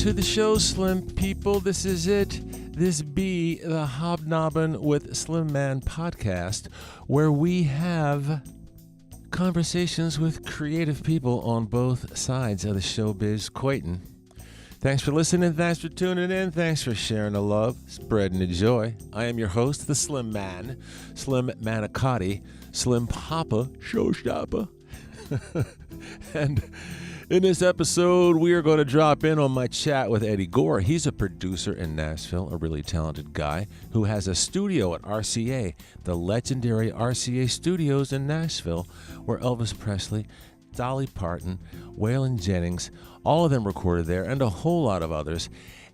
to the show, Slim people. This is it. This be the Hobnobbin with Slim Man podcast, where we have conversations with creative people on both sides of the showbiz equation. Thanks for listening. Thanks for tuning in. Thanks for sharing the love, spreading the joy. I am your host, the Slim Man, Slim Manicotti, Slim Papa, Showstopper. And in this episode, we are going to drop in on my chat with Eddie Gore. He's a producer in Nashville, a really talented guy who has a studio at RCA, the legendary RCA Studios in Nashville, where Elvis Presley, Dolly Parton, Waylon Jennings, all of them recorded there, and a whole lot of others.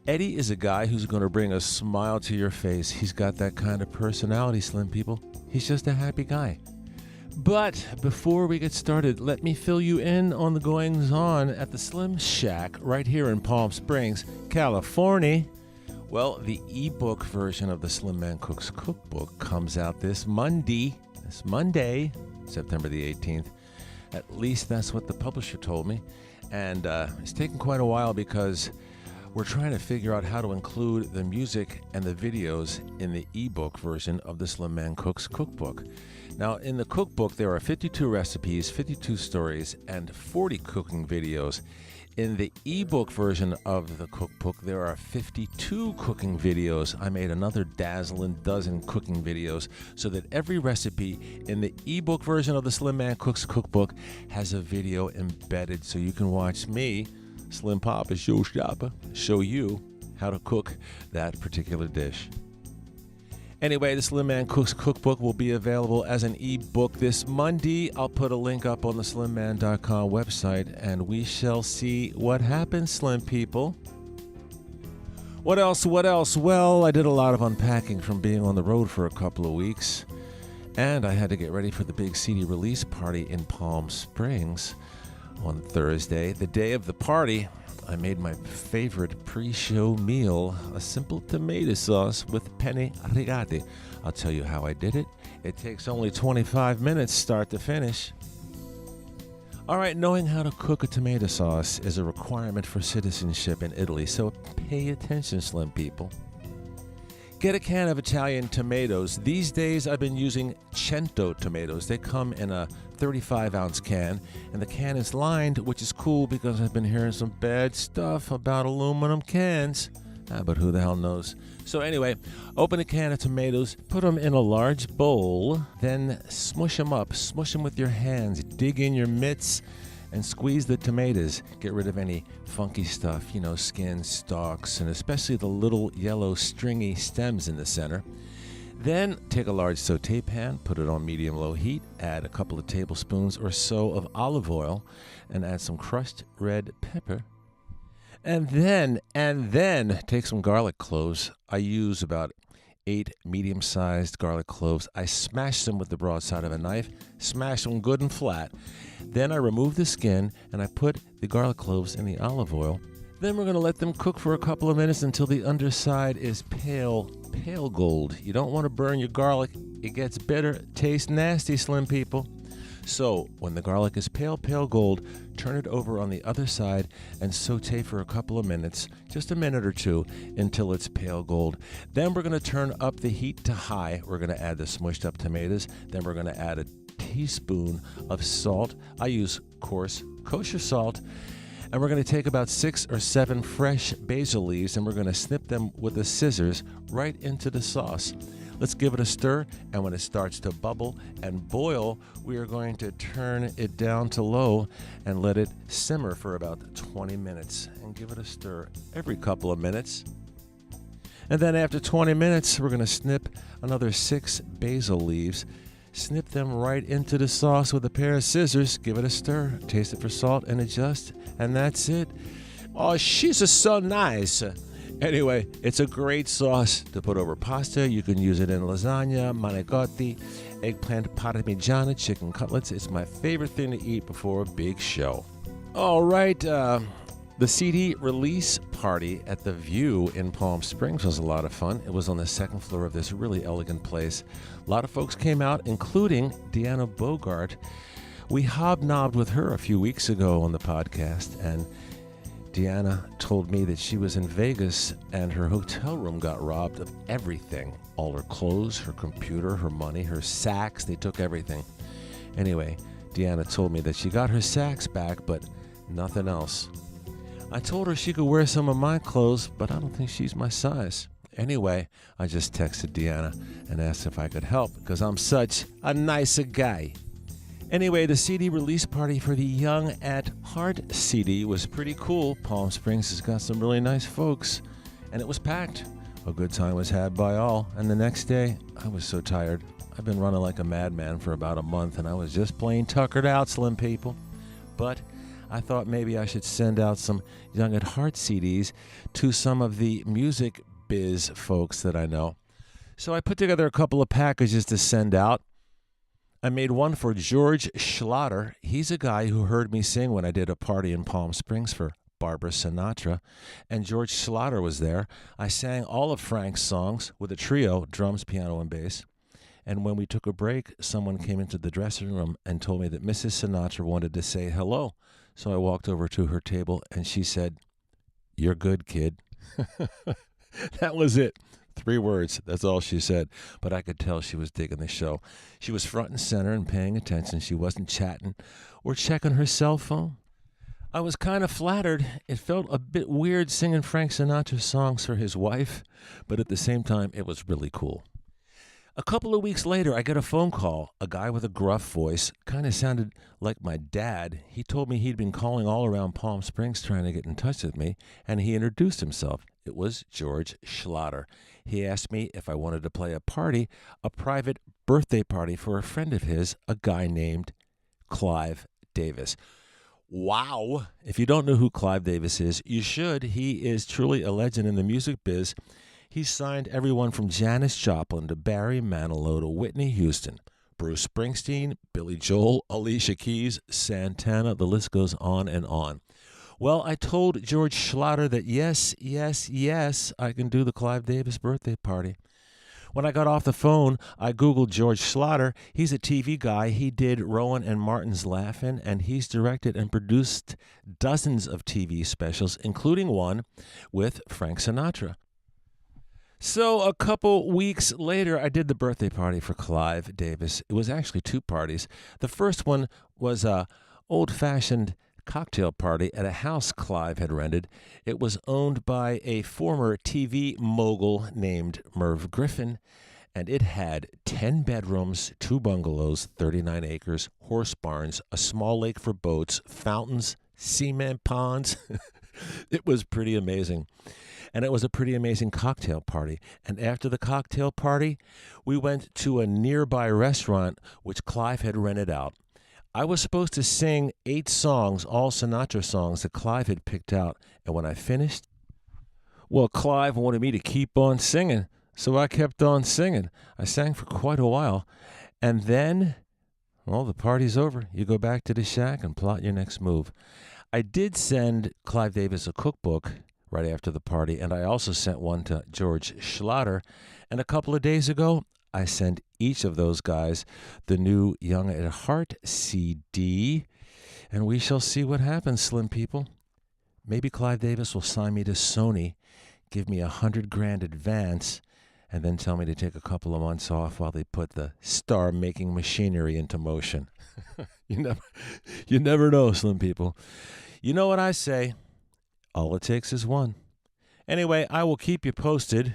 Eddie is a guy who's going to bring a smile to your face. He's got that kind of personality, Slim people. He's just a happy guy. But before we get started, let me fill you in on the goings-on at the Slim Shack right here in Palm Springs, California. Well, the ebook version of the Slim Man Cooks Cookbook comes out this Monday, September the 18th. At least that's what the publisher told me. And it's taken quite a while because we're trying to figure out how to include the music and the videos in the ebook version of the Slim Man Cooks Cookbook. Now, in the cookbook, there are 52 recipes, 52 stories, and 40 cooking videos. In the ebook version of the cookbook, there are 52 cooking videos. I made another dazzling dozen cooking videos so that every recipe in the ebook version of the Slim Man Cooks Cookbook has a video embedded so you can watch me, Slim Papa Showstopper, show you how to cook that particular dish. Anyway, the Slim Man Cooks Cookbook will be available as an ebook this Monday. I'll put a link up on the slimman.com website, and we shall see what happens, Slim people. What else? Well, I did a lot of unpacking from being on the road for a couple of weeks, and I had to get ready for the big CD release party in Palm Springs on Thursday. The day of the party, I made my favorite pre-show meal, a simple tomato sauce with penne rigate. I'll tell you how I did it. It takes only 25 minutes start to finish. All right, knowing how to cook a tomato sauce is a requirement for citizenship in Italy, so pay attention, Slim people. Get a can of Italian tomatoes. These days I've been using Cento tomatoes. They come in a 35-ounce can, and the can is lined, which is cool because I've been hearing some bad stuff about aluminum cans. But who the hell knows? So anyway, open a can of tomatoes, put them in a large bowl, then smush them up. Smush them with your hands. Dig in your mitts and squeeze the tomatoes. Get rid of any funky stuff, skin, stalks, and especially the little yellow stringy stems in the center. Then take a large saute pan, put it on medium-low heat, add a couple of tablespoons or so of olive oil, and add some crushed red pepper. And then take some garlic cloves. I use about 8 medium-sized garlic cloves. I smash them with the broadside of a knife, smash them good and flat. Then I remove the skin, and I put the garlic cloves in the olive oil. Then we're going to let them cook for a couple of minutes until the underside is pale gold. You don't want to burn your garlic. It gets bitter, tastes nasty, Slim people. So when the garlic is pale gold, turn it over on the other side and saute for a couple of minutes, just a minute or two, until it's pale gold. Then we're going to turn up the heat to high. We're going to add the smushed up tomatoes. Then we're going to add a teaspoon of salt. I use coarse kosher salt. And we're going to take about 6 or 7 fresh basil leaves, and we're going to snip them with the scissors right into the sauce. Let's give it a stir, and when it starts to bubble and boil, we are going to turn it down to low and let it simmer for about 20 minutes. And give it a stir every couple of minutes. And then after 20 minutes, we're going to snip another 6 basil leaves. Snip them right into the sauce with a pair of scissors. Give it a stir. Taste it for salt and adjust. And that's it. Oh, she's so nice. Anyway, it's a great sauce to put over pasta. You can use it in lasagna, manicotti, eggplant parmigiana, chicken cutlets. It's my favorite thing to eat before a big show. All right. The CD release party at the View in Palm Springs was a lot of fun. It was on the second floor of this really elegant place. A lot of folks came out, including Deanna Bogart. We hobnobbed with her a few weeks ago on the podcast, and Deanna told me that she was in Vegas and her hotel room got robbed of everything. All her clothes, her computer, her money, her sacks, they took everything. Anyway, Deanna told me that she got her sacks back, but nothing else. I told her she could wear some of my clothes, but I don't think she's my size. Anyway, I just texted Deanna and asked if I could help because I'm such a nice guy. Anyway, the CD release party for the Young at Heart CD was pretty cool. Palm Springs has got some really nice folks, and it was packed. A good time was had by all, and the next day, I was so tired. I've been running like a madman for about a month, and I was just plain tuckered out, slim people. But I thought maybe I should send out some Young at Heart CDs to some of the music biz folks that I know. So I put together a couple of packages to send out. I made one for George Schlatter. He's a guy who heard me sing when I did a party in Palm Springs for Barbara Sinatra, and George Schlatter was there. I sang all of Frank's songs with a trio, drums, piano, and bass. And when we took a break, someone came into the dressing room and told me that Mrs. Sinatra wanted to say hello. So I walked over to her table, and she said, "You're good, kid." That was it. 3 words. That's all she said. But I could tell she was digging the show. She was front and center and paying attention. She wasn't chatting or checking her cell phone. I was kind of flattered. It felt a bit weird singing Frank Sinatra songs for his wife, but at the same time, it was really cool. A couple of weeks later, I get a phone call. A guy with a gruff voice, kind of sounded like my dad. He told me he'd been calling all around Palm Springs trying to get in touch with me, and he introduced himself. It was George Schlatter. He asked me if I wanted to play a party, a private birthday party for a friend of his, a guy named Clive Davis. Wow! If you don't know who Clive Davis is, you should. He is truly a legend in the music biz. He signed everyone from Janis Joplin to Barry Manilow to Whitney Houston, Bruce Springsteen, Billy Joel, Alicia Keys, Santana, the list goes on and on. Well, I told George Schlatter that yes, I can do the Clive Davis birthday party. When I got off the phone, I Googled George Schlatter. He's a TV guy. He did Rowan and Martin's Laugh-In, and he's directed and produced dozens of TV specials, including one with Frank Sinatra. So a couple weeks later, I did the birthday party for Clive Davis. It was actually 2 parties. The first one was a old-fashioned cocktail party at a house Clive had rented. It was owned by a former TV mogul named Merv Griffin, and it had 10 bedrooms, 2 bungalows, 39 acres, horse barns, a small lake for boats, fountains, cement ponds. It was pretty amazing. And it was a pretty amazing cocktail party. And after the cocktail party, we went to a nearby restaurant which Clive had rented out. I was supposed to sing 8 songs, all Sinatra songs that Clive had picked out. And when I finished, well, Clive wanted me to keep on singing. So I kept on singing. I sang for quite a while. And then, well, the party's over. You go back to the shack and plot your next move. I did send Clive Davis a cookbook right after the party, and I also sent one to George Schlatter. And a couple of days ago, I sent each of those guys the new Young at Heart CD, and we shall see what happens, slim people. Maybe Clive Davis will sign me to Sony, give me $100,000 advance, and then tell me to take a couple of months off while they put the star-making machinery into motion. You never know, slim people. You know what I say? All it takes is one. Anyway, I will keep you posted.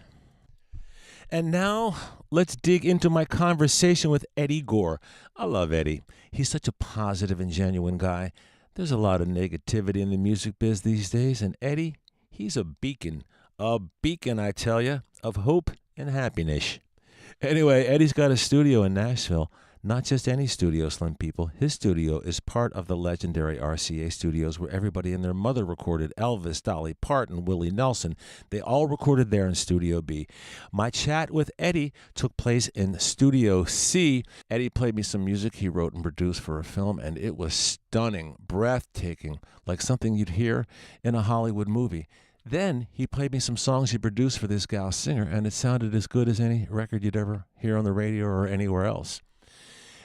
And now, let's dig into my conversation with Eddie Gore. I love Eddie. He's such a positive and genuine guy. There's a lot of negativity in the music biz these days, and Eddie, he's a beacon, I tell you, of hope and happiness. Anyway, Eddie's got a studio in Nashville. Not just any studio, slim people. His studio is part of the legendary RCA Studios where everybody and their mother recorded. Elvis, Dolly Parton, Willie Nelson. They all recorded there in Studio B. My chat with Eddie took place in Studio C. Eddie played me some music he wrote and produced for a film, and it was stunning, breathtaking, like something you'd hear in a Hollywood movie. Then he played me some songs he produced for this gal singer, and it sounded as good as any record you'd ever hear on the radio or anywhere else.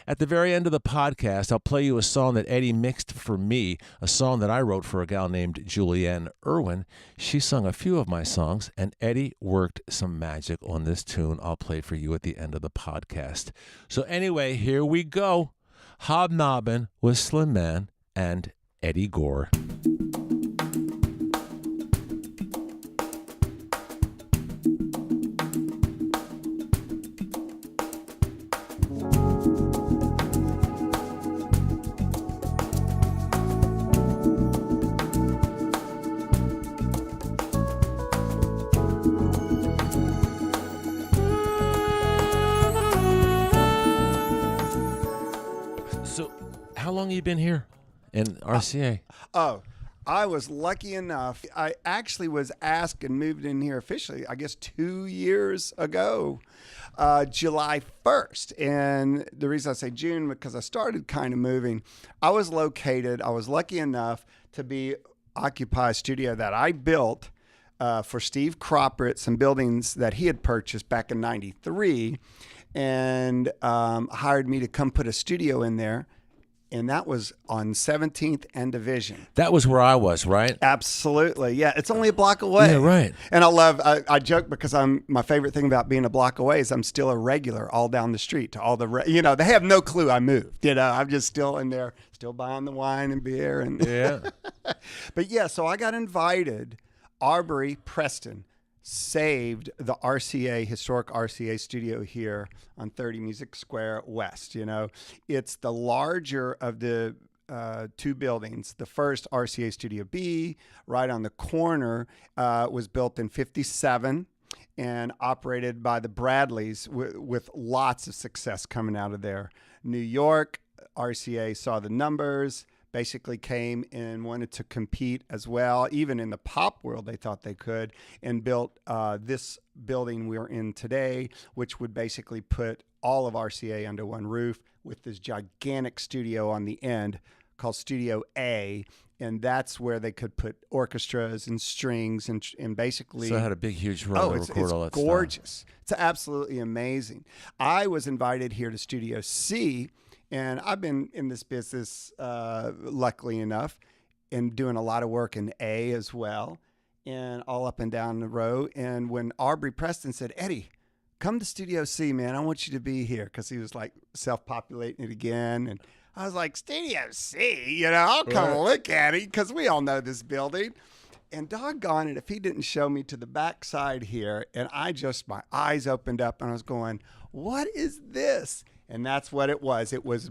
At the very end of the podcast, I'll play you a song that Eddie mixed for me, a song that I wrote for a gal named Julianne Irwin. She sung a few of my songs, and Eddie worked some magic on this tune I'll play for you at the end of the podcast. So anyway, here we go. Hobnobbin with Slim Man and Eddie Gore. How long have you been here in RCA? I was lucky enough. I actually was asked and moved in here officially, I guess, 2 years ago, July 1st. And the reason I say June, because I started kind of moving. I was lucky enough to occupy a studio that I built for Steve Cropper at some buildings that he had purchased back in '93, and hired me to come put a studio in there. And that was on 17th and Division. That was where I was, right? Absolutely. Yeah, it's only a block away. Yeah, right. And I joke because my favorite thing about being a block away is I'm still a regular all down the street to all they have no clue I moved. I'm just still in there, still buying the wine and beer. And yeah. But yeah, so I got invited. Arbery Preston saved the historic RCA studio here on 30 Music Square West. It's the larger of the two buildings. The first, RCA Studio B, right on the corner, was built in '57 and operated by the Bradleys with lots of success coming out of there. New York, RCA saw the numbers, basically came and wanted to compete as well. Even in the pop world, they thought they could, and built this building we're in today, which would basically put all of RCA under one roof with this gigantic studio on the end called Studio A. And that's where they could put orchestras and strings and basically... So it had a big, huge room to record all that stuff. It's gorgeous. It's absolutely amazing. I was invited here to Studio C, and I've been in this business, luckily enough, and doing a lot of work in A as well, and all up and down the row. And when Arbery Preston said, Eddie, come to Studio C, man, I want you to be here, because he was like self-populating it again. And I was like, Studio C, I'll come look at it, because we all know this building. And doggone it, if he didn't show me to the backside here, and my eyes opened up, and I was going, what is this? And that's what it was. It was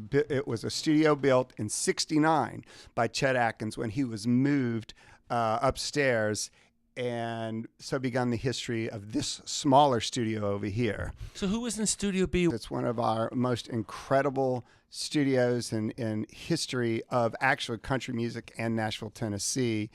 a studio built in '69 by Chet Atkins when he was moved upstairs, and so begun the history of this smaller studio over here. So who was in Studio B? It's one of our most incredible studios in history of actual country music and Nashville, Tennessee.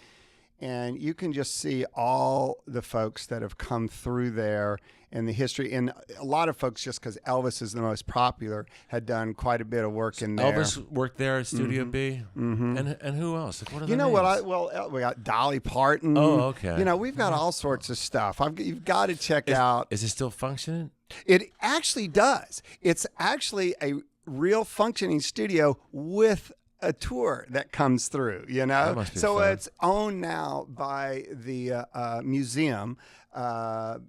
And you can just see all the folks that have come through there and the history. And a lot of folks, just because Elvis is the most popular, had done quite a bit of work in there. Elvis worked there at Studio B? Mm-hmm. And who else? Like, what are the names? We got Dolly Parton. Oh, okay. We've got all sorts of stuff. You've got to check out. Is it still functioning? It actually does. It's actually a real functioning studio with a tour that comes through, That must be fun. It's owned now by the museum, but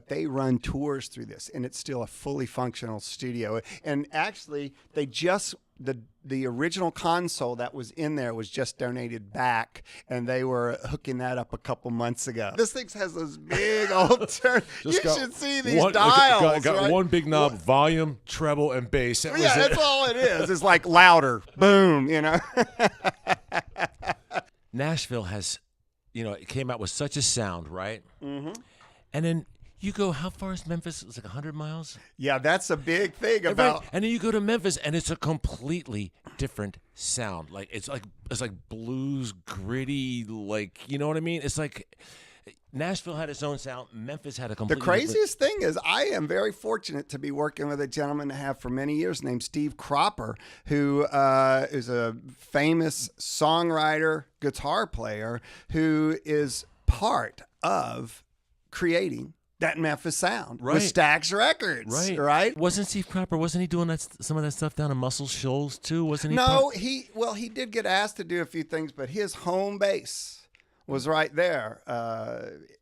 they run tours through this, and it's still a fully functional studio. And actually, they just the original console that was in there was just donated back, and they were hooking that up a couple months ago. This thing has those big old turn. You should see these dials. Got right? one big knob, volume, treble, and bass. That's all it is. It's like louder, boom. Nashville has, it came out with such a sound, right? Mm-hmm. And then you go, how far is Memphis? It's like 100 miles? Yeah, that's a big thing about... And then you go to Memphis, and it's a completely different sound. Like, it's like blues, gritty, you know what I mean? It's like... Nashville had its own sound. Memphis had a completely The craziest thing is I am very fortunate to be working with a gentleman I have for many years named Steve Cropper, who is a famous songwriter, guitar player, who is part of creating that Memphis sound Right. with Stax Records, right? Wasn't Steve Cropper? Wasn't he doing some of that stuff down in Muscle Shoals too? Wasn't he? No, he did get asked to do a few things, but his home base was right there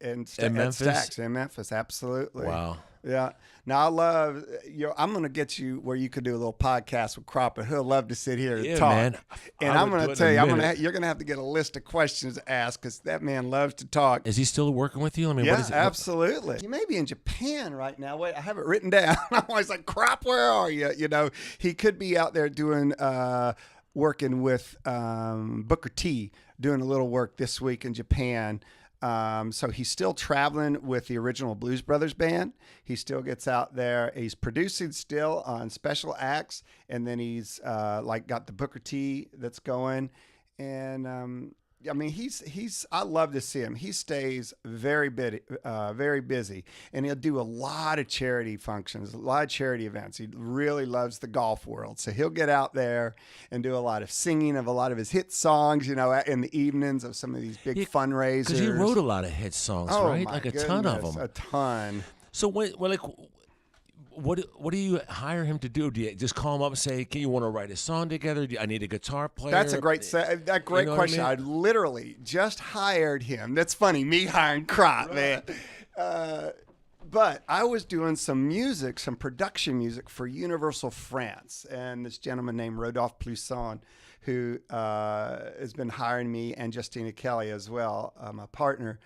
in Memphis? Stax in Memphis. Absolutely. Wow. Yeah. Now I love I'm going to get you where you could do a little podcast with Cropper. He'll love to sit here and talk. Man. And I'm going to tell you, you're going to have to get a list of questions to ask because that man loves to talk. Is he still working with you? I mean, Yeah, what is it? absolutely. You may be in Japan right now. Wait, I have it written down. I'm always like, Crop, where are you? You know, he could be out there doing working with Booker T, doing a little work this week in Japan. So he's still traveling with the original Blues Brothers band. He still gets out there. He's producing still on special acts, and then he's got the Booker T that's going. And I mean, I love to see him. He stays very busy, and he'll do a lot of charity functions, a lot of charity events. He really loves the golf world, so he'll get out there and do a lot of singing of a lot of his hit songs, you know, in the evenings of some of these big fundraisers. Because he wrote a lot of hit songs, right? My Like a goodness, ton of them. a ton. So what do you hire him to do? Do you just call him up and say, "You want to write a song together? I need a guitar player." That's a great question. I literally just hired him. That's funny, me hiring Crop, man. But I was doing some production music for Universal France, and this gentleman named Rodolphe Plusson, who has been hiring me, and Justina Kelly as well, my partner,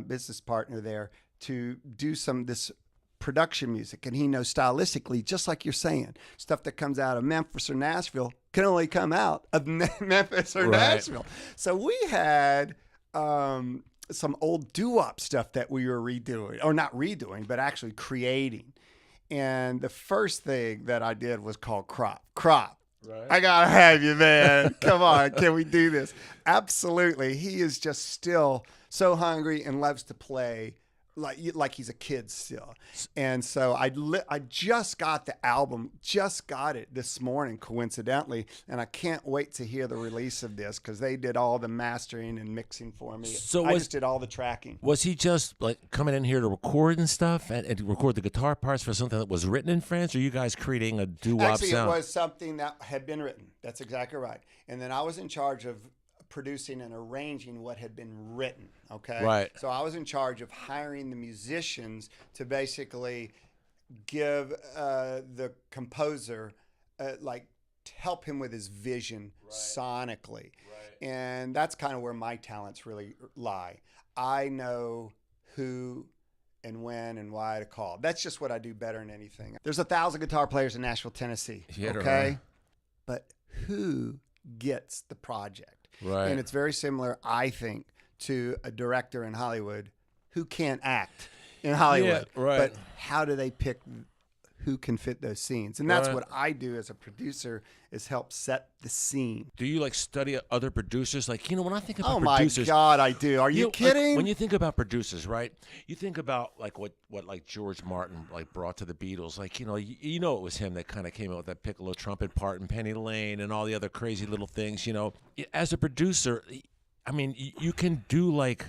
business partner there, to do this production music. And he knows stylistically, just like you're saying, stuff that comes out of Memphis or Nashville can only come out of Memphis or Nashville. So we had some old doo-wop stuff that we were redoing, or not redoing, but actually creating. And the first thing that I did was called Crop. Right. I gotta have you, man. Come on, can we do this? Absolutely. He is just still so hungry and loves to play like he's a kid still. And so I just got the album, just got it this morning, coincidentally, and I can't wait to hear the release of this because they did all the mastering and mixing for me. So I just did all the tracking. Was he just like coming in here to record and stuff and record the guitar parts for something that was written in France, or you guys creating a doo-wop Actually, sound? it was something that had been written. That's exactly right. And then I was in charge of producing and arranging what had been written, okay? Right. So I was in charge of hiring the musicians to basically give the composer, help him with his vision sonically. Right. And that's kind of where my talents really lie. I know who and when and why to call. That's just what I do better than anything. There's 1,000 guitar players in Nashville, Tennessee, okay? But who gets the project? Right. And it's very similar, I think, to a director in Hollywood who can't act in Hollywood. Yeah, right. But how do they pick who can fit those scenes? And that's what I do as a producer, is help set the scene. Do you study other producers? When I think about Oh producers, my God, I do. Are you kidding? When you think about producers, right? You think about what George Martin brought to the Beatles. You know it was him that kind of came out with that piccolo trumpet part and Penny Lane and all the other crazy little things. As a producer, I mean, you can do what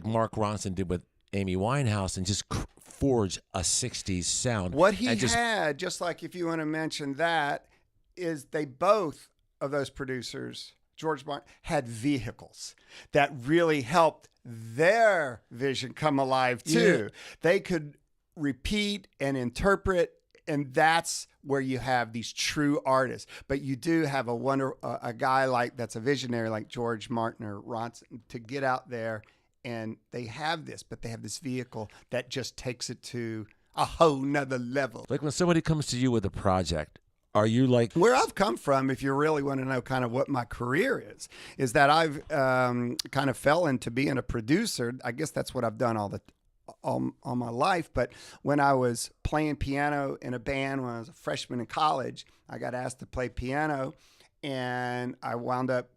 Mark Ronson did with Amy Winehouse and just forge a 60s sound. What he had, just like if you want to mention that, is they both of those producers, George Martin, had vehicles that really helped their vision come alive too. Yeah. They could repeat and interpret, and that's where you have these true artists. But you do have a guy that's a visionary like George Martin or Ronson to get out there. And they have this, but they have this vehicle that just takes it to a whole nother level. Like when somebody comes to you with a project, are you where I've come from, if you really want to know kind of what my career is that I've kind of fell into being a producer. I guess that's what I've done all my life. But when I was playing piano in a band when I was a freshman in college, I got asked to play piano, and I wound up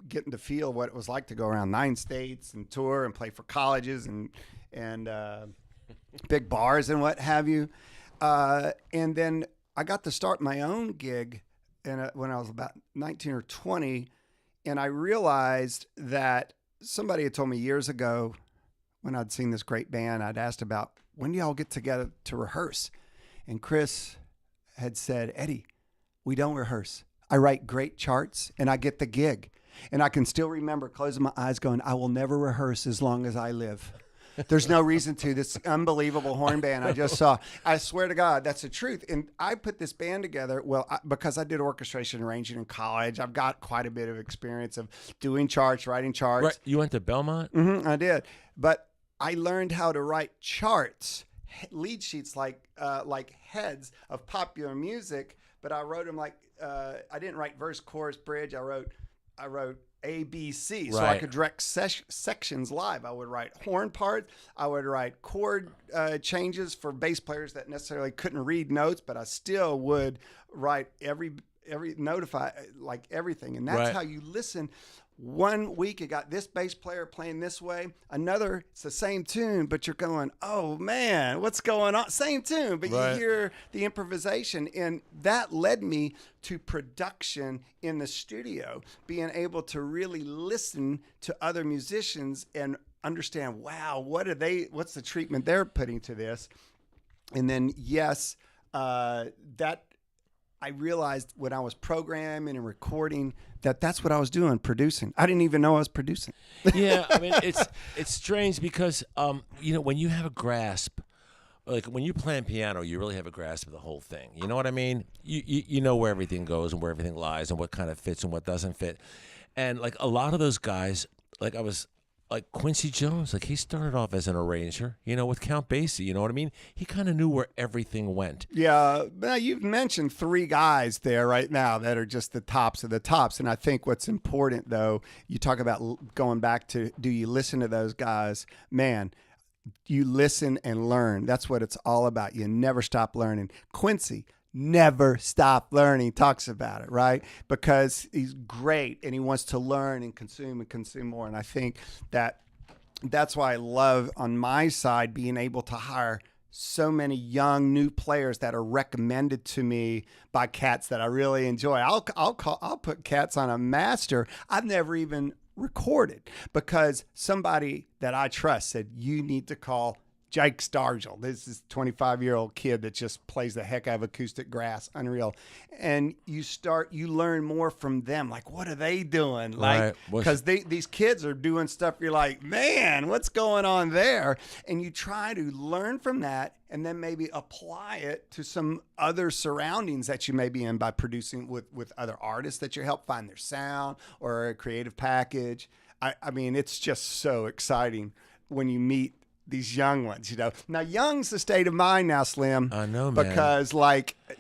getting to feel what it was like to go around 9 states and tour and play for colleges and big bars and what have you. And then I got to start my own gig when I was about 19 or 20. And I realized that somebody had told me years ago when I'd seen this great band, I'd asked about, when do y'all get together to rehearse? And Chris had said, Eddie, we don't rehearse. I write great charts and I get the gig. And I can still remember closing my eyes going, I will never rehearse as long as I live. There's no reason to. This unbelievable horn band I just saw. I swear to God, that's the truth. And I put this band together, because I did orchestration arranging in college. I've got quite a bit of experience of doing charts, writing charts. Right. You went to Belmont? Mm-hmm, I did. But I learned how to write charts, lead sheets like heads of popular music, but I wrote them like, I didn't write verse, chorus, bridge. I wrote A, B, C. So I could direct sections live. I would write horn parts. I would write chord changes for bass players that necessarily couldn't read notes, but I still would write every notify, like everything. And that's how you listen. 1 week it got this bass player playing this way. Another, it's the same tune, but you're going, oh man, what's going on? Same tune, but you hear the improvisation. And that led me to production in the studio, being able to really listen to other musicians and understand, wow, what's the treatment they're putting to this? And then, that I realized when I was programming and recording that's what I was doing, producing. I didn't even know I was producing. Yeah, I mean, it's strange because, when you have a grasp, like when you're playing piano, you really have a grasp of the whole thing. You know what I mean? You know where everything goes and where everything lies and what kind of fits and what doesn't fit. And like a lot of those guys, like Quincy Jones, like he started off as an arranger, with Count Basie, you know what I mean? He kind of knew where everything went. Yeah, now you've mentioned 3 guys there right now that are just the tops of the tops. And I think what's important, though, you talk about going back to, do you listen to those guys? Man, you listen and learn. That's what it's all about. You never stop learning. Quincy never stop learning, talks about it, right? Because he's great and he wants to learn and consume more. And I think that's why I love, on my side, being able to hire so many young new players that are recommended to me by cats that I really enjoy. I'll put cats on a master I've never even recorded because somebody that I trust said, you need to call Jake Stargell. This is a 25-year-old kid that just plays the heck out of acoustic grass. Unreal. And you learn more from them. Like, what are they doing? Like, because these kids are doing stuff. You're like, man, what's going on there? And you try to learn from that and then maybe apply it to some other surroundings that you may be in by producing with other artists that you help find their sound or a creative package. I mean, it's just so exciting when you meet these young ones, Now, young's the state of mind now, Slim. I know, man. Because,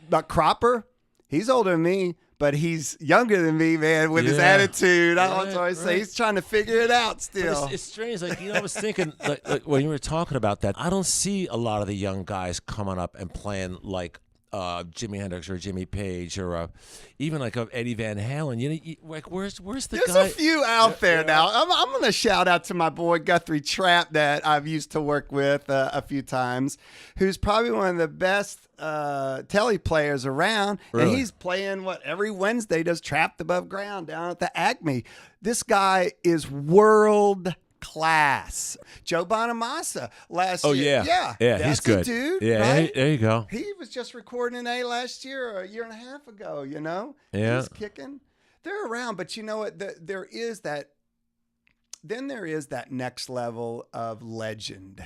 but Cropper, he's older than me, but he's younger than me, man, with his attitude. I always say he's trying to figure it out still. It's strange. I was thinking, like when you were talking about that, I don't see a lot of the young guys coming up and playing like Jimi Hendrix or Jimmy Page or even like Eddie Van Halen. Like where's the guy? There's a few out there now. I'm going to shout out to my boy Guthrie Trapp that I've used to work with a few times, who's probably one of the best telly players around. Really? And he's playing every Wednesday does Trapped Above Ground down at the Acme. This guy is world class. Joe Bonamassa last year. Yeah, that's he's good. A dude, yeah, right? There you go. He was just recording in A last year or a year and a half ago, Yeah. He's kicking. They're around, but you know what? There is that next level of legend.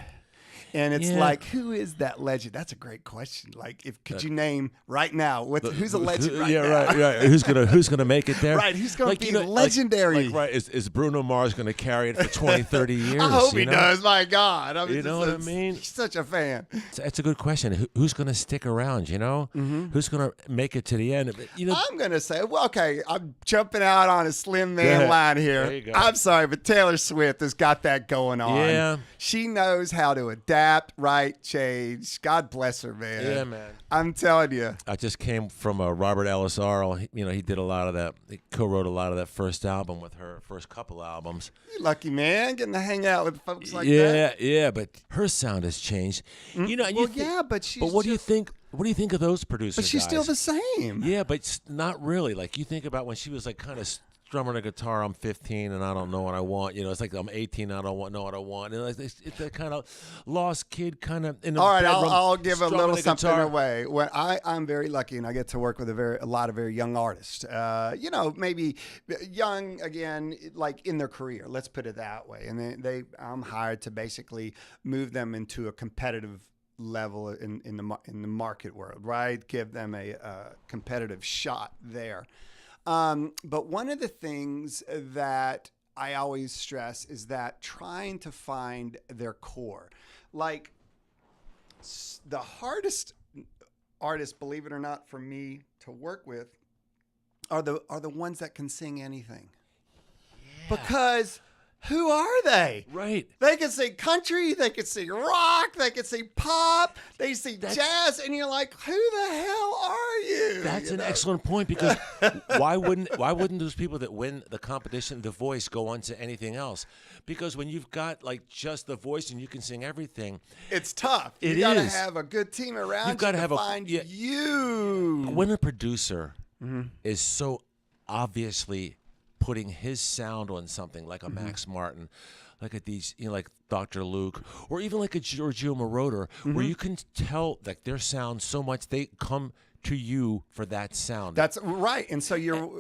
And it's like, who is that legend? That's a great question. Like, could you name right now who's a legend right now? Right. Who's gonna make it there? Right, who's gonna be legendary? Is Bruno Mars gonna carry it for 20, 30 years? I hope he does. My God, you know what I mean? He's such a fan. It's a good question. Who's gonna stick around? Mm-hmm. Who's gonna make it to the end? I'm gonna say, okay, I'm jumping out on a Slim Man line here. There you go. I'm sorry, but Taylor Swift has got that going on. Yeah, she knows how to adapt, right, change. God bless her, man. Yeah, man. I'm telling you. I just came from Robert Ellis Arl. He did a lot of that. He co-wrote a lot of that first album with her, first couple albums. You lucky man, getting to hang out with folks like that. Yeah, but her sound has changed. But what do you think? What do you think of those producers? But she's guys? still the same. Yeah, but not really. Like you think about when she was like kind of strumming a guitar. I'm 15 and I don't know what I want. You know, it's like I'm 18. I don't know what I want. And it's that kind of lost kid kind of in the All right, bedroom. I'll give a little something guitar. away. When I'm very lucky and I get to work with a lot of very young artists. You know, maybe young again, like in their career. Let's put it that way. And I'm hired to basically move them into a competitive level in the market world, right? Give them a competitive shot there. But one of the things that I always stress is that trying to find their core. Like the hardest artists, believe it or not, for me to work with are the ones that can sing anything. Yeah. Because who are they? Right. They can sing country, they can sing rock, they can sing pop, they sing jazz, and you're like, who the hell are you? That's an excellent point, because why wouldn't those people that win the competition, The Voice, go on to anything else? Because when you've got like just the voice and you can sing everything, it's tough. You gotta have a good team around you to find you. When a producer is so obviously putting his sound on something like a Max Martin, like at these, you know, like Dr. Luke, or even like a Giorgio Moroder, where you can tell like their sound so much they come to you for that sound. That's right. And so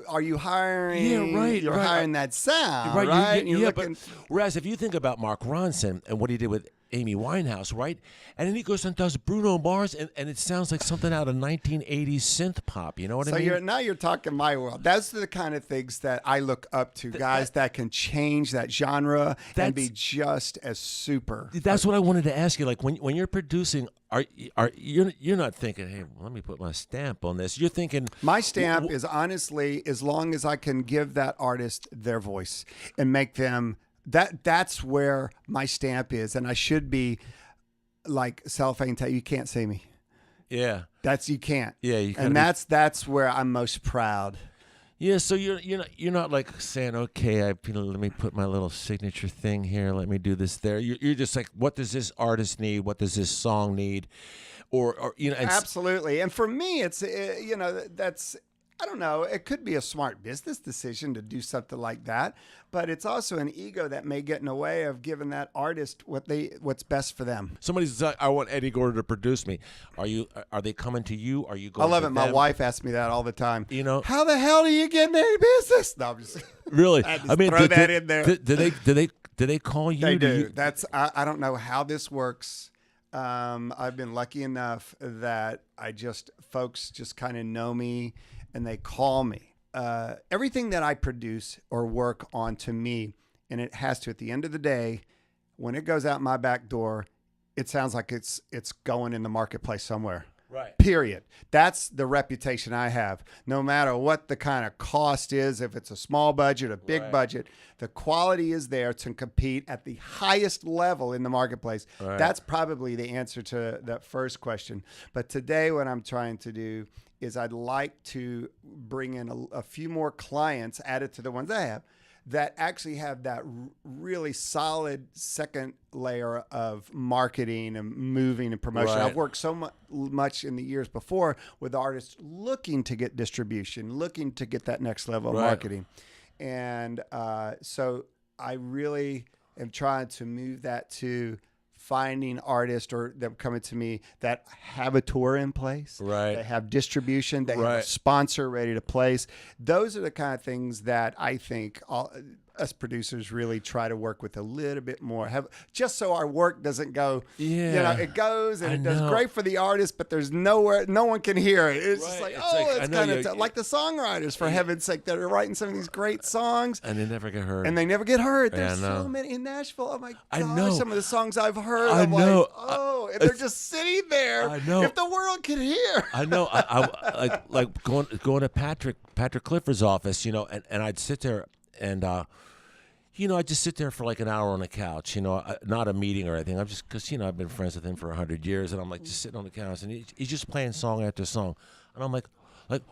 are you hiring? Yeah, right. You're hiring that sound, right? But whereas if you think about Mark Ronson and what he did with Amy Winehouse, right? And then he goes and does Bruno Mars, and it sounds like something out of 1980s synth pop. You know what I mean? So now you're talking my world. That's the kind of things that I look up to, guys that can change that genre and be just as super. That's what I wanted to ask you. Like when you're producing, you're not thinking, hey, let me put my stamp on this. You're thinking my stamp is honestly, as long as I can give that artist their voice and make them. That's where my stamp is, and I should be like cellophane tape. You can't see me. Yeah, you can't. Yeah, and that's where I'm most proud. Yeah, so you're not like saying, okay, let me put my little signature thing here. Let me do this there. You're just like, what does this artist need? What does this song need? Or you know, absolutely. And for me, it's that's. I don't know. It could be a smart business decision to do something like that, but it's also an ego that may get in the way of giving that artist what's best for them. Somebody's like, I want Eddie Gore to produce me. Are they coming to you? Are you going? I love it. My them? wife asks me that all the time. You know, how the hell do you get in any business? No, I'm just really. I mean, throw that in there. Do they call you? They do. I don't know how this works. I've been lucky enough that folks just kind of know me. And they call me. Everything that I produce or work on, to me, and it has to, at the end of the day, when it goes out my back door, it sounds like it's going in the marketplace somewhere. Right. Period. That's the reputation I have. No matter what the kind of cost is, if it's a small budget, a big budget, the quality is there to compete at the highest level in the marketplace. Right. That's probably the answer to that first question. But today, what I'm trying to do is I'd like to bring in a few more clients added to the ones I have that actually have that really solid second layer of marketing and moving and promotion. Right. I've worked so much in the years before with artists looking to get distribution, looking to get that next level of marketing. And so I really am trying to move that to finding artists or them coming to me that have a tour in place, they have distribution, they have a sponsor ready to place. Those are the kind of things that I think us producers really try to work with a little bit more, just so our work doesn't go, it goes and it does great for the artist, but there's nowhere, no one can hear it. It's just like, it's kind of like the songwriters, for heaven's sake, that are writing some of these great songs. And they never get heard. There's so many in Nashville. Oh my gosh, some of the songs I've heard. And they're just sitting there. I know. If the world could hear. I know. I like going to Patrick Clifford's office, and I'd sit there and I just sit there for like an hour on the couch, not a meeting or anything. I'm just, because, I've been friends with him for 100 years, and I'm like just sitting on the couch, and he's just playing song after song. And I'm like,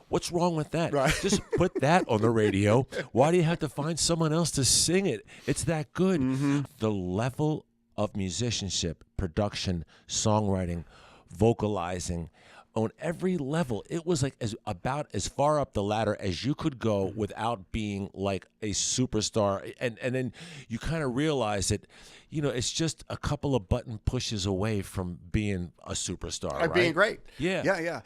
what's wrong with that? Right. Just put that on the radio. Why do you have to find someone else to sing it? It's that good. Mm-hmm. The level of musicianship, production, songwriting, vocalizing, own every level. It was like about as far up the ladder as you could go without being like a superstar. And then you kind of realize that, it's just a couple of button pushes away from being a superstar, right? Being great. Yeah. Yeah.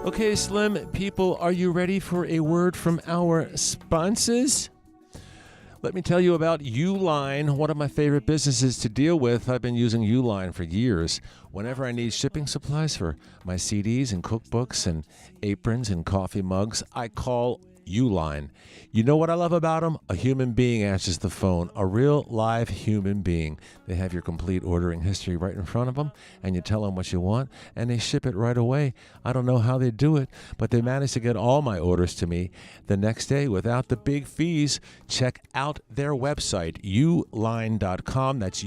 Okay, Slim people, are you ready for a word from our sponsors? Let me tell you about Uline, one of my favorite businesses to deal with. I've been using Uline for years. Whenever I need shipping supplies for my CDs and cookbooks and aprons and coffee mugs, I call Uline. You know what I love about them? A human being answers the phone, a real live human being. They have your complete ordering history right in front of them, and you tell them what you want, and they ship it right away. I don't know how they do it, but they managed to get all my orders to me the next day without the big fees. Check out their website, uline.com. That's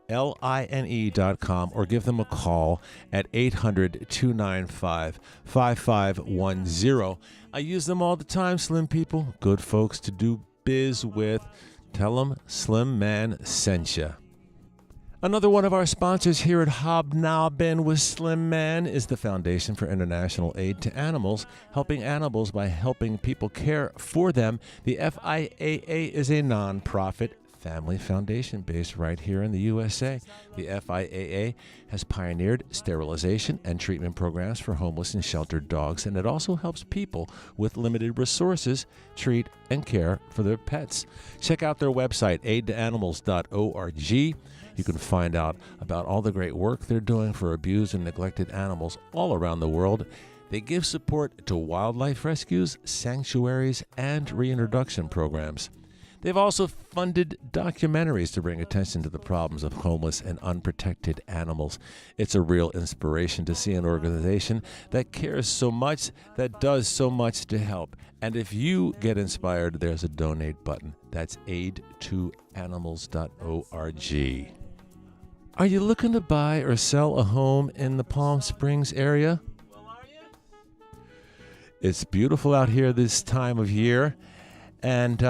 ULINE.com, or give them a call at 800-295-5510. I use them all the time, Slim people. Good folks to do biz with. Tell them Slim Man sent you. Another one of our sponsors here at Hobnobbin with Slim Man is the Foundation for International Aid to Animals, helping animals by helping people care for them. The FIAA is a nonprofit family foundation based right here in the USA. The FIAA has pioneered sterilization and treatment programs for homeless and sheltered dogs, and it also helps people with limited resources treat and care for their pets. Check out their website, aidtoanimals.org. You can find out about all the great work they're doing for abused and neglected animals all around the world. They give support to wildlife rescues, sanctuaries, and reintroduction programs. They've also funded documentaries to bring attention to the problems of homeless and unprotected animals. It's a real inspiration to see an organization that cares so much, that does so much to help. And if you get inspired, there's a donate button. That's aidtoanimals.org. Are you looking to buy or sell a home in the Palm Springs area? It's beautiful out here this time of year. And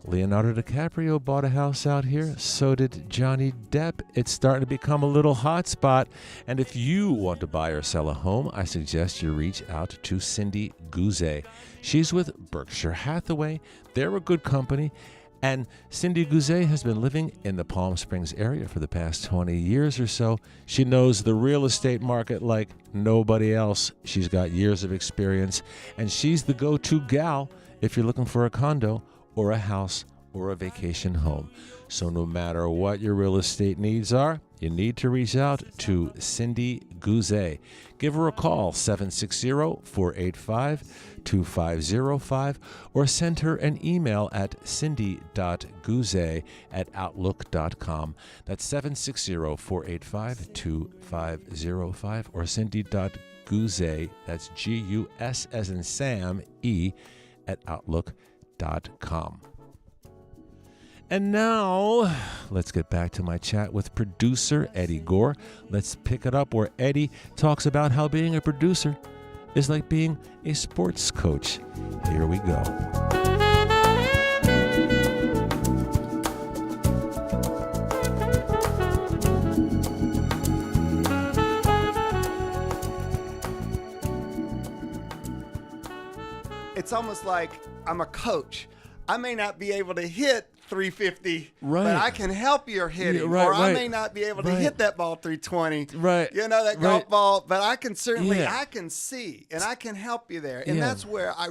Leonardo DiCaprio bought a house out here. So did Johnny Depp. It's starting to become a little hot spot. And if you want to buy or sell a home, I suggest you reach out to Cindy Guzet. She's with Berkshire Hathaway. They're a good company. And Cindy Guzet has been living in the Palm Springs area for the past 20 years or so. She knows the real estate market like nobody else. She's got years of experience. And she's the go-to gal if you're looking for a condo or a house or a vacation home. So no matter what your real estate needs are, you need to reach out to Cindy Guzet. Give her a call, 760-485-2505, or send her an email at cindy.guzet@outlook.com. That's 760-485-2505, or cindy.guzet, that's G-U-S as in Sam, E, at outlook.com. And now, let's get back to my chat with producer Eddie Gore. Let's pick it up where Eddie talks about how being a producer is like being a sports coach. Here we go. It's almost like I'm a coach. I may not be able to hit 350, right, but I can help your hitting. Yeah, or I may not be able to hit that ball 320. Right. You know, that golf ball, but I can certainly, Yeah. I can see, and I can help you there. And that's where I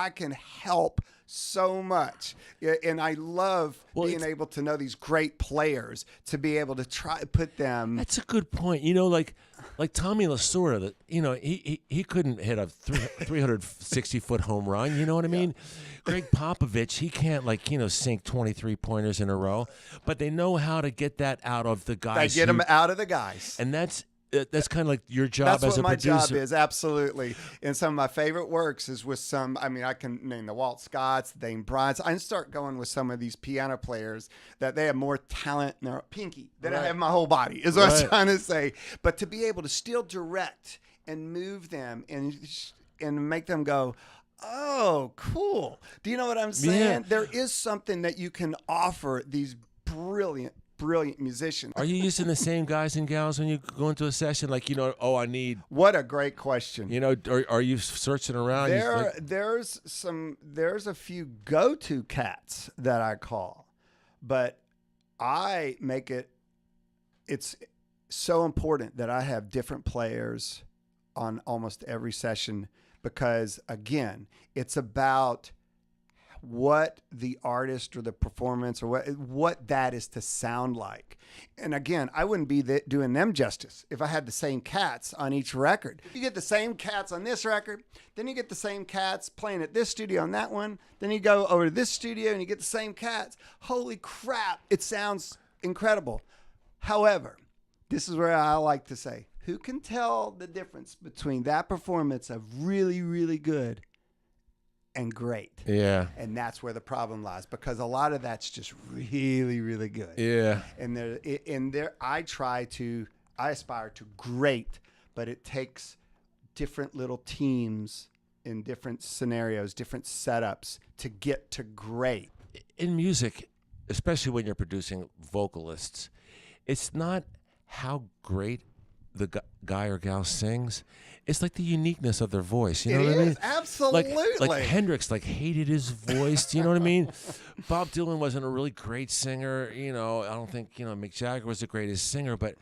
can help so much. Yeah, and I love being able to know these great players, to be able to try to put them. That's a good point. You know, like Tommy Lasorda, that he couldn't hit a 360-foot home run. You know what I mean? Greg Popovich, he can't sink 23 pointers in a row, but they know how to get that out of the guys. They get them out of the guys, and that's That's kind of like your job That's as what a my producer. job is, absolutely. And some of my favorite works is with some, I mean, I can name the Walt Scotts, the Dane Bryants. I start going with some of these piano players that they have more talent in their pinky than I have in my whole body, is what I'm trying to say. But to be able to still direct and move them and make them go, oh, cool. Do you know what I'm saying? Yeah. There is something that you can offer these brilliant musicians. Are you using the same guys and gals when you go into a session? Like, I need. What a great question. Are you searching around? There's a few go-to cats that I call, but I make it's so important that I have different players on almost every session because, again, it's about what the artist or the performance or what that is to sound like. And again, I wouldn't be doing them justice if I had the same cats on each record. You get the same cats on this record, then you get the same cats playing at this studio on that one, then you go over to this studio and you get the same cats. Holy crap, it sounds incredible. However, this is where I like to say, who can tell the difference between that performance of really, really good and great? Yeah. And that's where the problem lies, because a lot of that's just really, really good. Yeah. And I aspire to great, but it takes different little teams in different scenarios, different setups to get to great. In music, especially when you're producing vocalists, it's not how great the guy or gal sings. It's like the uniqueness of their voice. You know what I mean? Absolutely. Like Hendrix, hated his voice. Do you know what I mean? Bob Dylan wasn't a really great singer. I don't think, Mick Jagger was the greatest singer, but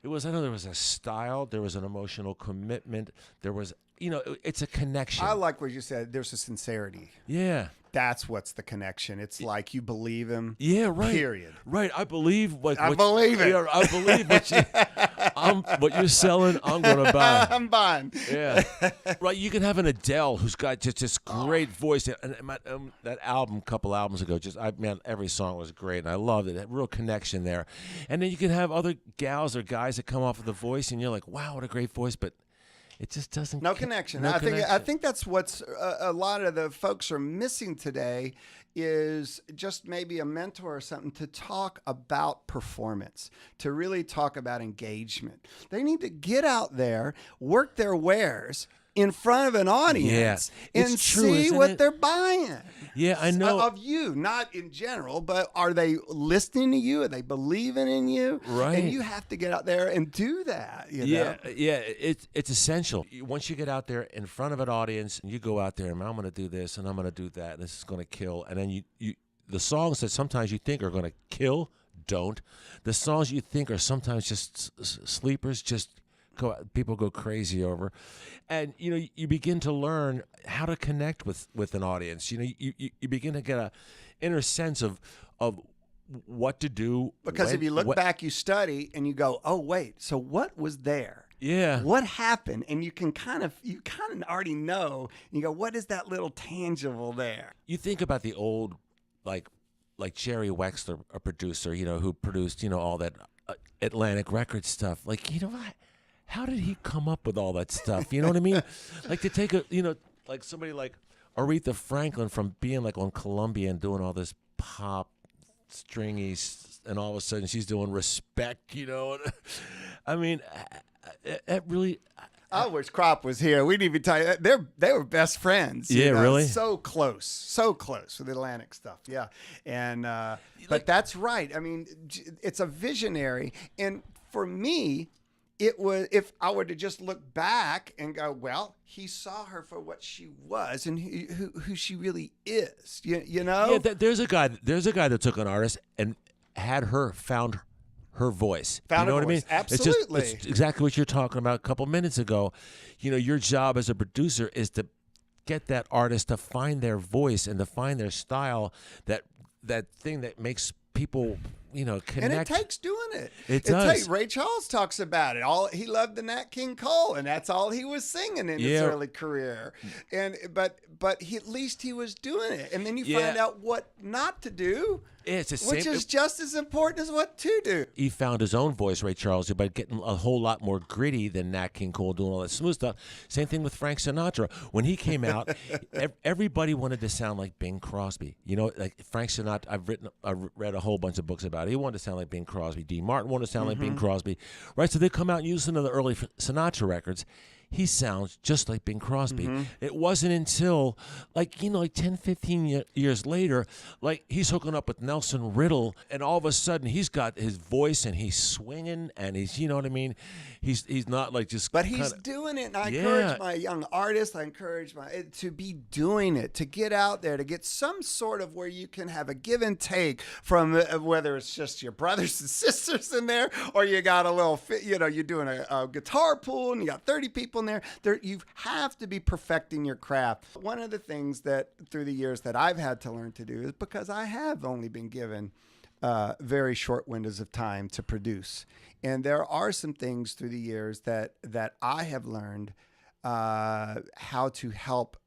I know there was a style, there was an emotional commitment, there was, it's a connection. I like what you said. There's a sincerity. Yeah. That's what's the connection. It's like you believe him. Yeah, right. Period. Right. I believe I believe it. Yeah, I believe what you're selling. I'm gonna buy. I'm buying. Yeah. Right. You can have an Adele who's got just this great voice, and that album, a couple albums ago, every song was great, and I loved it. That real connection there. And then you can have other gals or guys that come off of the voice, and you're like, wow, what a great voice, but it just doesn't. No connection. No connection. I think that's what's a lot of the folks are missing today is just maybe a mentor or something to talk about performance, to really talk about engagement. They need to get out there, work their wares in front of an audience and see what they're buying. Yeah, I know. Of you, not in general, but are they listening to you? Are they believing in you? Right. And you have to get out there and do that. Yeah, it's essential. Once you get out there in front of an audience, and you go out there and I'm going to do this and I'm going to do that, and this is going to kill. And then the songs that sometimes you think are going to kill, don't. The songs you think are sometimes just sleepers, people go crazy over, and you begin to learn how to connect with an audience. You begin to get a inner sense of what to do, because if you look back, you study and you go, oh wait, so what was there? Yeah, what happened? And you kind of already know. And you go, what is that little tangible there? You think about the old like Jerry Wexler, a producer, who produced all that Atlantic Records stuff. How did he come up with all that stuff? You know what I mean? Like to take like somebody like Aretha Franklin from being on Columbia and doing all this pop, stringy, and all of a sudden she's doing Respect, I mean, it really. I wish Crop was here. We'd even tell you they were best friends. Yeah, really? So close with Atlantic stuff. Yeah, and but that's right. I mean, it's a visionary, and for me, it was, if I were to just look back and go, well, he saw her for what she was and who she really is. You know? Yeah, there's a guy that took an artist and had her found her voice. You know what I mean? Absolutely. It's exactly what you're talking about a couple minutes ago. Your job as a producer is to get that artist to find their voice and to find their style, that thing that makes people connect. And it takes doing it. It does. Ray Charles talks about it. He loved the Nat King Cole, and that's all he was singing in his early career. But at least he was doing it. And then you find out what not to do. It's which is just as important as what to do. He found his own voice, Ray Charles, by getting a whole lot more gritty than Nat King Cole doing all that smooth stuff. Same thing with Frank Sinatra. When he came out, everybody wanted to sound like Bing Crosby. Like Frank Sinatra, I've read a whole bunch of books about it. He wanted to sound like Bing Crosby. Dean Martin wanted to sound like Bing Crosby. Right? So they come out and use some of the early Sinatra records. He sounds just like Bing Crosby. It wasn't until, 10, 15 years later, he's hooking up with Nelson Riddle, and all of a sudden he's got his voice and he's swinging, and he's, you know what I mean? He's not just. But he's doing it, and I encourage my young artists, to be doing it, to get out there, to get some sort of where you can have a give and take from whether it's just your brothers and sisters in there, or you got a little, you're doing a guitar pool and you got 30 people in there. You have to be perfecting your craft. One of the things that through the years that I've had to learn to do is because I have only been given very short windows of time to produce. And there are some things through the years that I have learned how to help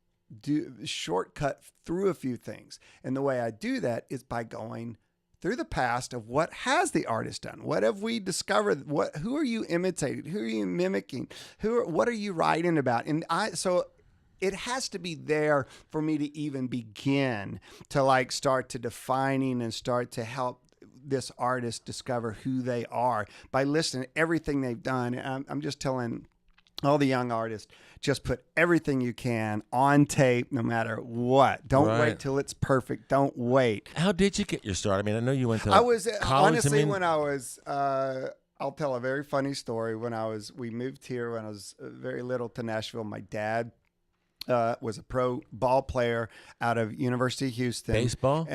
shortcut through a few things. And the way I do that is by going through the past of what has the artist done? What have we discovered? Who are you imitating? Who are you mimicking? What are you writing about? And so it has to be there for me to even begin to start to defining and start to help this artist discover who they are by listening to everything they've done. And I'm just telling all the young artists, just put everything you can on tape, no matter what. Don't wait till it's perfect. Don't wait. How did you get your start? I mean, I know you went to college. Honestly, when I was, I'll tell a very funny story. We moved here when I was very little to Nashville. My dad was a pro ball player out of University of Houston. Baseball?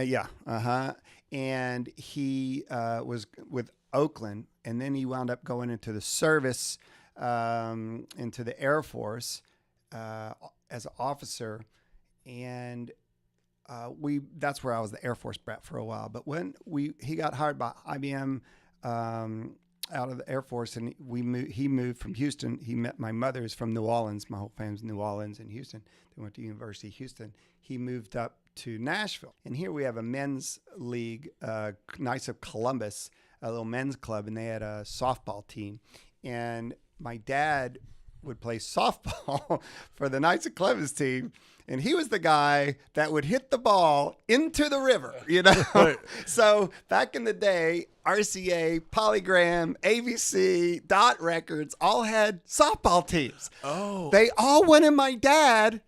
And he was with Oakland, and then he wound up going into the service, into the Air Force as an officer, and that's where I was the Air Force brat for a while. But when he got hired by IBM out of the Air Force, and he moved from Houston. He met my mother's from New Orleans. My whole family's New Orleans and Houston. They went to University of Houston. He moved up to Nashville, and here we have a men's league, Knights of Columbus, a little men's club, and they had a softball team, and my dad would play softball for the Knights of Columbus team, and he was the guy that would hit the ball into the river, Right. So back in the day, RCA, Polygram, ABC, Dot Records all had softball teams. Oh. They all wanted my dad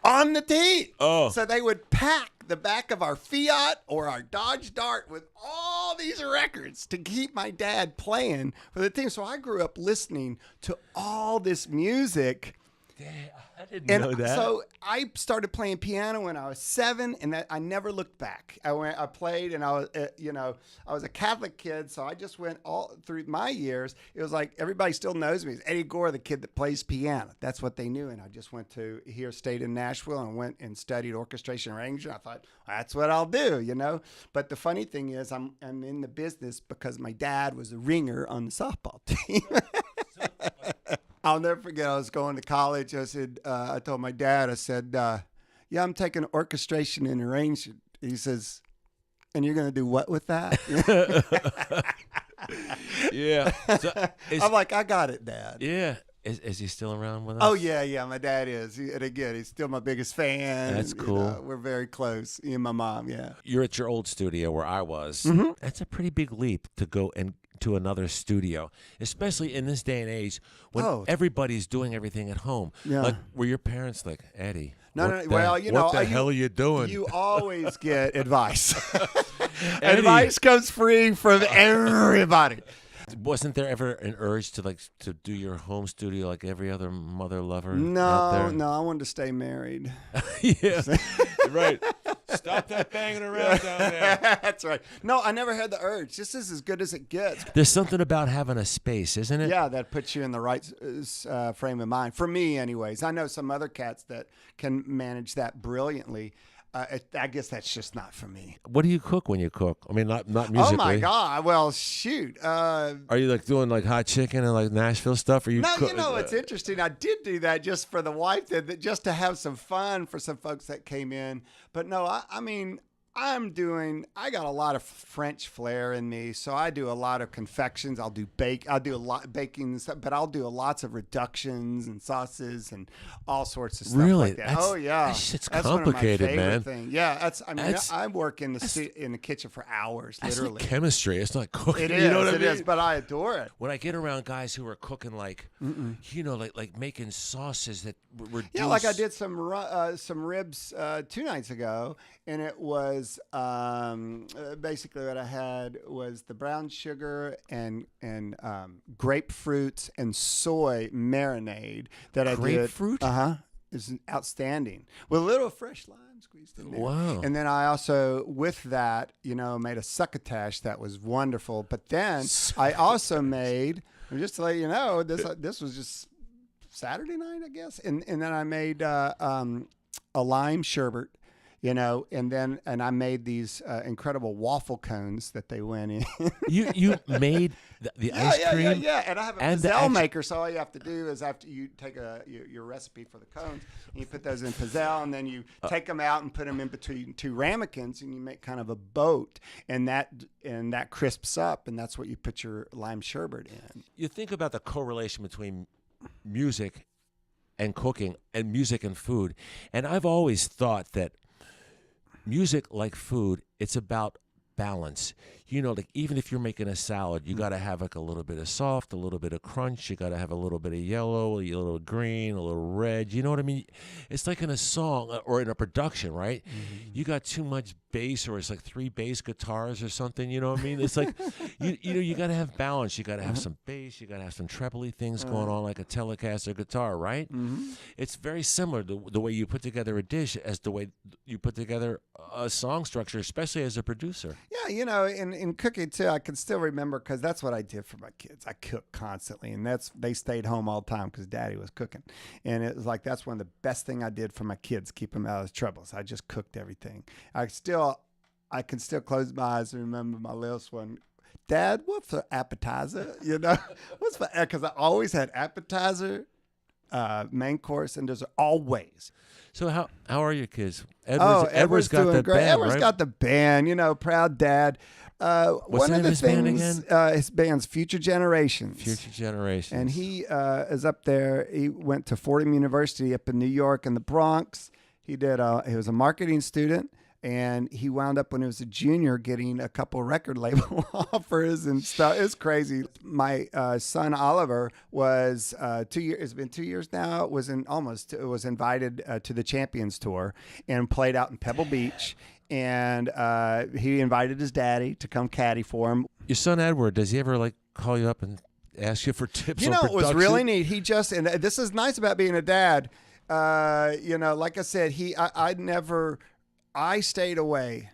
on the team. Oh. So they would pack the back of our Fiat or our Dodge Dart with all these records to keep my dad playing for the team. So I grew up listening to all this music. Damn, I didn't know that. So I started playing piano when I was 7, and I never looked back. I played, and I was, I was a Catholic kid, so I just went all through my years. It was like everybody still knows me. It's Eddie Gore, the kid that plays piano. That's what they knew, and I just stayed in Nashville, and went and studied orchestration arrangement. I thought, that's what I'll do, But the funny thing is, I'm in the business because my dad was a ringer on the softball team. I'll never forget, I was going to college. I said, I told my dad, I said, yeah, I'm taking orchestration and arrangement. He says, and you're going to do what with that? Yeah. So I'm like, I got it, Dad. Yeah. Is he still around with us? Oh, yeah, my dad is. And again, he's still my biggest fan. That's cool. We're very close. He and my mom, yeah. You're at your old studio where I was. Mm-hmm. That's a pretty big leap to go and to another studio, especially in this day and age when everybody's doing everything at home. Yeah. Like, were your parents like, Eddie? No. What the hell are you doing? You always get advice. Advice comes free from everybody. Wasn't there ever an urge to do your home studio like every other mother lover out there? No, I wanted to stay married. Yeah, right. Stop that banging around down there. That's right. No, I never had the urge. This is as good as it gets. There's something about having a space, isn't it? Yeah, that puts you in the right frame of mind. For me, anyways. I know some other cats that can manage that brilliantly. I guess that's just not for me. What do you cook when you cook? I mean, not musically. Oh my God! Well, shoot. Are you like doing like hot chicken and like Nashville stuff? Or you? No, you know it's interesting. I did do that just for the wife, just to have some fun for some folks that came in. But no, I mean. I got a lot of French flair in me, so I do a lot of confections. I'll do a lot baking and stuff, but I'll do lots of reductions and sauces and all sorts of stuff like that. Oh yeah, it's that's complicated, one of my man. Things. Yeah, I work in the kitchen for hours, literally. It's like chemistry. It's not cooking. It is. You know what I mean? It is, but I adore it. When I get around guys who are cooking like, like making sauces that reduce. Yeah, like I did some ribs 2 nights ago, and it was basically what I had was the brown sugar and grapefruit and soy marinade that I did. Grapefruit? Is outstanding with a little fresh lime squeezed in there. Wow! And then I also, with that, made a succotash that was wonderful. But then I also made, just to let you know, this was just Saturday night, I guess, and then I made a lime sherbet. And I made these incredible waffle cones that they went in. You made the ice cream? Yeah. And I have a pizzelle maker, so all you have to do is after you take your recipe for the cones, and you put those in pizzelle, and then you take them out and put them in between 2 ramekins, and you make kind of a boat, and that crisps up, and that's what you put your lime sherbet in. You think about the correlation between music and cooking and music and food, and I've always thought that music, like food, it's about balance. Like even if you're making a salad, you got to have like a little bit of soft, a little bit of crunch. You got to have a little bit of yellow, a little green, a little red. You know what I mean? It's like in a song or in a production, right? Mm-hmm. You got too much bass, or it's like 3 bass guitars or something. You know what I mean? It's like you got to have balance. You got to have some bass. You got to have some trebly things going on, like a Telecaster guitar, right? Mm-hmm. It's very similar to the way you put together a dish as the way you put together a song structure, especially as a producer. Yeah, in cooking too, I can still remember, because that's what I did for my kids. I cooked constantly, and they stayed home all the time because Daddy was cooking, and it was like that's one of the best thing I did for my kids, keep them out of troubles. I just cooked everything. I can still close my eyes and remember my littlest one. Dad, what's for appetizer? What's for, because I always had appetizer, main course, and dessert always. So how are your kids? Edward's got the great. band, Edward's right? got the band, proud dad. What's the name of his band again? His band's Future Generations. Future Generations. And he is up there. He went to Fordham University up in New York in the Bronx. He was a marketing student. And he wound up when he was a junior getting a couple record label offers and stuff. It's crazy. My son Oliver was 2 years. It's been 2 years now. Was invited to the Champions Tour and played out in Pebble Beach. And he invited his daddy to come caddy for him. Your son Edward, does he ever like call you up and ask you for tips? On it was really neat. He just, and this is nice about being a dad. Like I said, I stayed away,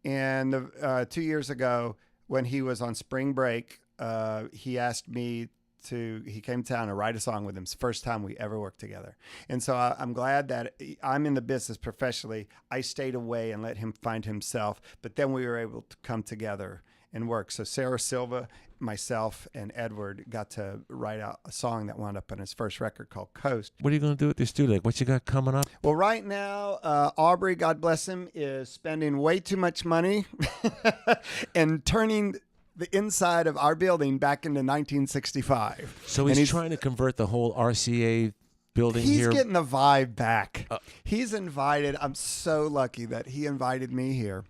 and 2 years ago when he was on spring break, he asked me he came to town to write a song with him. It's the first time we ever worked together. And so I'm glad that I'm in the business professionally. I stayed away and let him find himself, but then we were able to come together and work. So Sarah Silva, myself, and Edward got to write out a song that wound up on his first record called Coast. What are you going to do with this studio? What you got coming up? Well, right now, Aubrey, God bless him, is spending way too much money and turning the inside of our building back into 1965. So he's trying to convert the whole RCA building here? He's getting the vibe back. He's invited. I'm so lucky that he invited me here.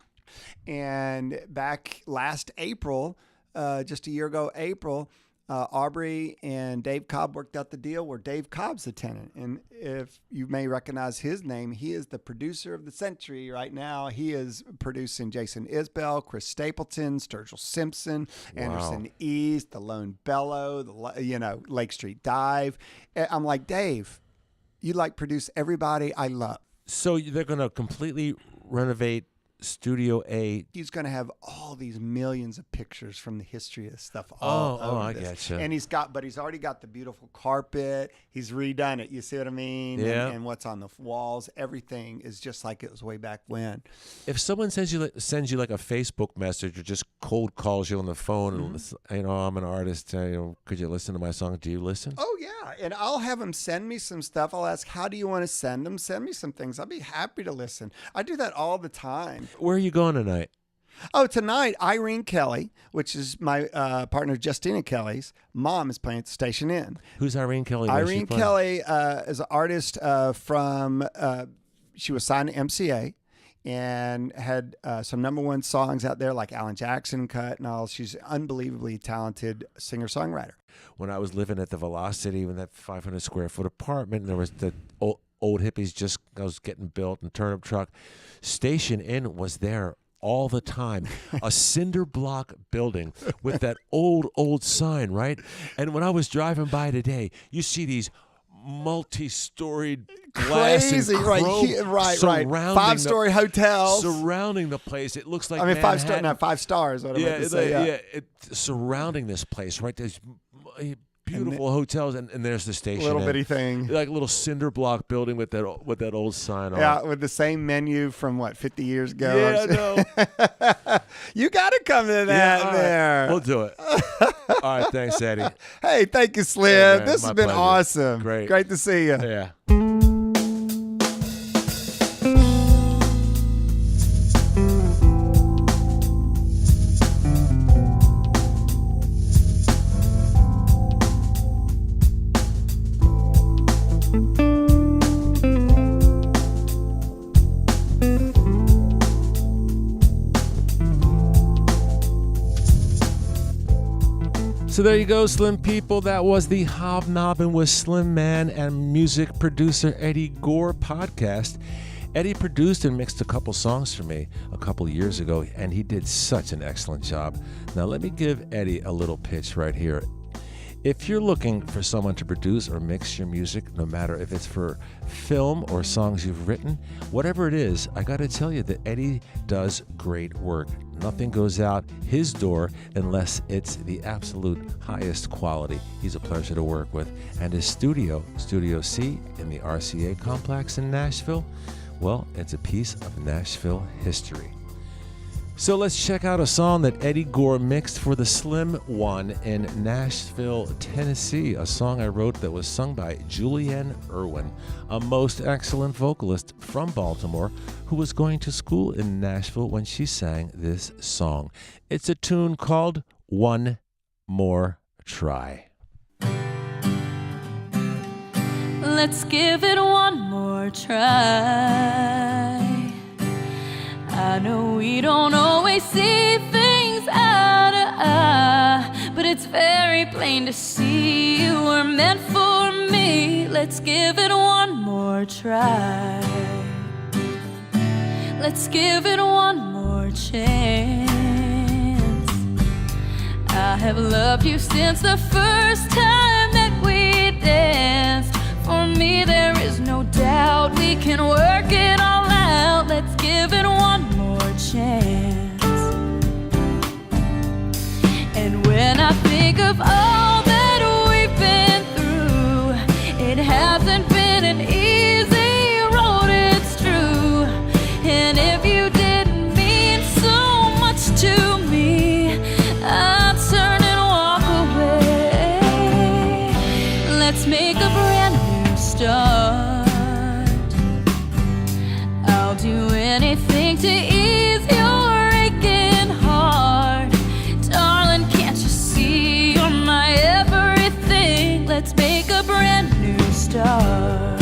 And back last April, just a year ago, April, Aubrey and Dave Cobb worked out the deal where Dave Cobb's the tenant. And if you may recognize his name, he is the producer of the century right now. He is producing Jason Isbell, Chris Stapleton, Sturgill Simpson, Anderson East, The Lone Bellow, Lake Street Dive. I'm like, Dave, you produce everybody I love. So they're going to completely renovate Studio A. He's going to have all these millions of pictures from the history of stuff all over I this. getcha. And he's already got the beautiful carpet. He's redone it. You see what I mean? Yeah. And what's on the walls, everything is just like it was way back when. If someone sends you like a Facebook message or just cold calls you on the phone and I'm an artist, could you listen to my song? Do you listen? Oh yeah, and I'll have them send me some stuff. I'll ask, how do you want to send them? Send me some things. I'll be happy to listen. I do that all the time. Where are you going tonight? Oh, tonight, Irene Kelly, which is my partner Justina Kelly's mom, is playing at the Station Inn. Who's Irene Kelly? Where's she Irene from? Kelly is an artist she was signed to MCA and had some #1 songs out there like Alan Jackson cut and all. She's an unbelievably talented singer-songwriter. When I was living at the Velocity in that 500 square foot apartment, and there was the old hippies I was getting built and turnip truck. Station Inn was there all the time. A cinder block building with that old sign, right? And when I was driving by today, you see these multi-storied glass Crazy, and right? surrounding 5-story hotels surrounding the place. It looks like I mean, Manhattan. 5 stars. What I meant to say, surrounding this place, right? There's beautiful hotels, and there's the Station. Little Inn. bitty thing, like a little cinder block building with that old sign on. Yeah, with the same menu from 50 years ago. Yeah, I know. You got to come to that there. Right. We'll do it. All right, thanks, Eddie. Hey, thank you, Slim. Yeah, man, this has my been pleasure. awesome. Great to see you. Yeah. So there you go, Slim people. That was the Hobnobbin with Slim Man and music producer Eddie Gore podcast. Eddie produced and mixed a couple songs for me a couple years ago, and he did such an excellent job. Now let me give Eddie a little pitch right here. If you're looking for someone to produce or mix your music, no matter if it's for film or songs you've written, whatever it is, I got to tell you that Eddie does great work. Nothing goes out his door unless it's the absolute highest quality. He's a pleasure to work with. And his studio, Studio C in the RCA complex in Nashville, well, it's a piece of Nashville history. So let's check out a song that Eddie Gore mixed for the Slim One in Nashville, Tennessee, a song I wrote that was sung by Julianne Irwin, a most excellent vocalist from Baltimore who was going to school in Nashville when she sang this song. It's a tune called One More Try. Let's give it one more try. I know we don't always see things eye to eye, but it's very plain to see you were meant for me. Let's give it one more try. Let's give it one more chance. I have loved you since the first time that we danced. For me there is no doubt we can work it all out. Let's give it one more chance. And when I think of all that we've been through, it hasn't been an easy road, it's true. And if you didn't mean so much to me, I'd turn and walk away. Let's make a brand new start. I'll do anything to ease your aching heart. Darling, can't you see you're my everything? Let's make a brand new start.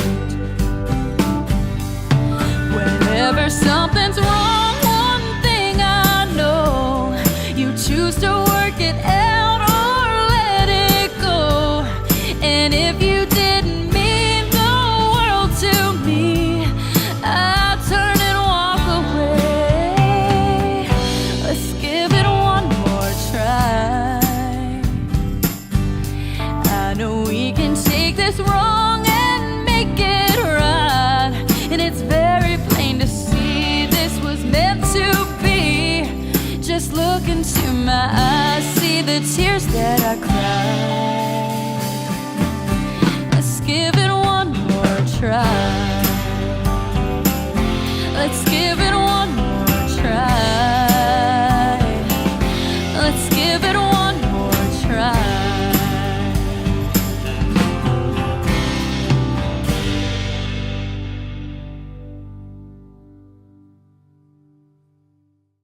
Whenever something's wrong, one thing I know, you choose to work it out or let it go. And if you didn't mean the world to me, I'd turn and walk away. Let's give it one more try. I know we can take this wrong and make it right. And it's very plain to see that my eyes see the tears that I cried. Let's give it one more try. Let's give it